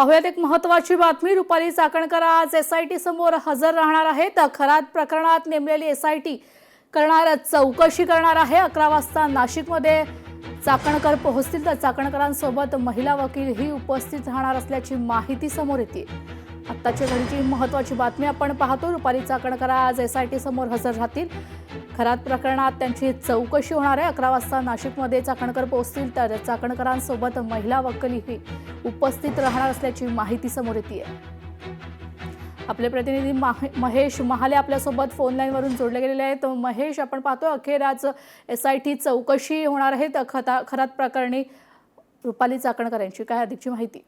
पाहुयात एक महत्त्वाची बातमी। रुपाली चाकणकर आज एसआयटी समोर हजर राहणार आहेत। खरात प्रकरणात नेमलेली एसआयटी करणार चौकशी करणार आहे। 11 वाजता नाशिकमध्ये चाकणकर पोहोचतील तर चाकणकरांसोबत महिला वकीलही उपस्थित राहणार असल्याची माहिती समोर येते। आत्ताची घडीची महत्त्वाची बातमी आपण पाहतो। रुपाली चाकणकर आज एसआयटी समोर हजर राहतील। खरात प्रकरणात त्यांची चौकशी होणार आहे। 11 वाजता नाशिकमध्ये चाकणकर पोहोचतील तर चाकणकरांसोबत महिला वकीलही उपस्थित राहणार असल्याची माहिती समोर येते। आपले प्रतिनिधी महेश महाले आपल्यासोबत फोन लाईनवरून जोडले गेलेले आहेत। महेश, आपण पाहतो अखेर आज एसआयटी चौकशी होणार आहे खरात प्रकरणी रुपाली चाकणकर यांची काय अधिकची माहिती?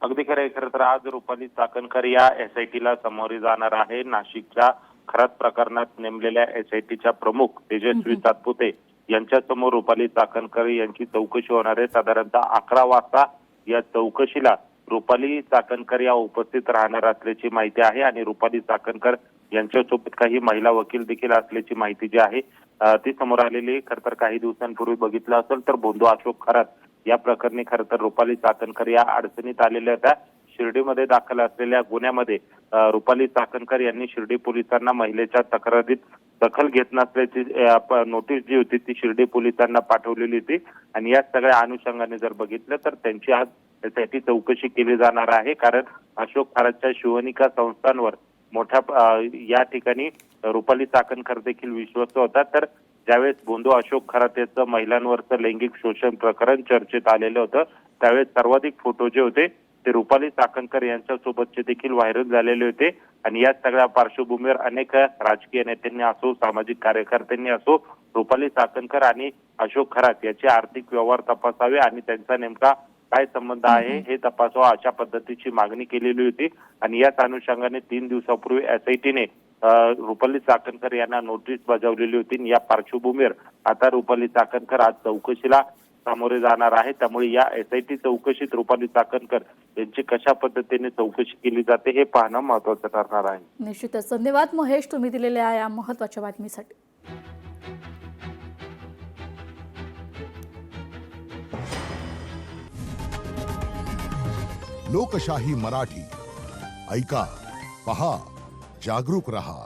अगदी खरं आहे। खरं तर आज रुपाली चाकणकर या एसआयटीला सामोरी जाणार आहे। नाशिकच्या खरात प्रकरणात नेमलेल्या एसआयटीच्या प्रमुख तेजस्वी सातपुते यांच्या समोर रुपाली चाकणकर यांची चौकशी होणार आहे। साधारणतः 11 वाजता या चौकशीला रुपाली चाकणकर या उपस्थित राहणार असल्याची माहिती आहे आणि रुपाली चाकणकर यांच्यासोबत काही महिला वकील देखील असल्याची माहिती जी आहे ती समोर आलेली। खरं तर काही दिवसांपूर्वी बघितलं असेल तर बोंधू अशोक खरात या प्रकरणी खरं तर रुपाली चाकणकर या अडचणीत आलेल्या होत्या। शिर्डीमध्ये दाखल असलेल्या गुन्ह्यामध्ये रुपाली चाकणकर यांनी शिर्डी पोलिसांना महिलेच्या तक्रारीत दखल घेत नसल्याची नोटीस जी होती ती शिर्डी पोलिसांना पाठवलेली होती आणि या सगळ्या अनुषंगाने जर बघितलं तर त्यांची आज त्यासाठी चौकशी केली जाणार आहे। कारण अशोक खरातच्या शिवनिका संस्थांवर मोठ्या या ठिकाणी रुपाली चाकणकर देखील विश्वस्त होता। तर ज्यावेळेस बोंधू अशोक खरात याचं महिलांवरचं लैंगिक शोषण प्रकरण चर्चेत आलेलं होतं त्यावेळेस सर्वाधिक फोटो जे होते ते रुपाली चाकणकर यांच्यासोबतचे देखील व्हायरल झालेले होते आणि या सगळ्या पार्श्वभूमीवर अनेक राजकीय नेत्यांनी असो सामाजिक कार्यकर्त्यांनी असो रुपाली चाकणकर आणि अशोक खरात याचे आर्थिक व्यवहार तपासावे आणि त्यांचा नेमका काय संबंध आहे हे तपासावा अशा पद्धतीची मागणी केलेली होती आणि याच अनुषंगाने 3 दिवसापूर्वी एसआयटीने रुपाली चाकणकर यांना नोटीस बजावलेली होती। या पार्श्वभूमीवर आता रुपाली चाकणकर आज चौकशीला सामोरे जाणार आहे। त्यामुळे या एसआयटी चौकशीत रुपाली चाकणकर यांची कशा पद्धतीने चौकशी केली जाते हे पाहणं महत्त्वाचं ठरणार आहे। निश्चितच धन्यवाद महेश, तुम्ही दिलेल्या या महत्त्वाच्या बातमीसाठी। लोकशाही मराठी ऐका, पहा, जागरूक रहा।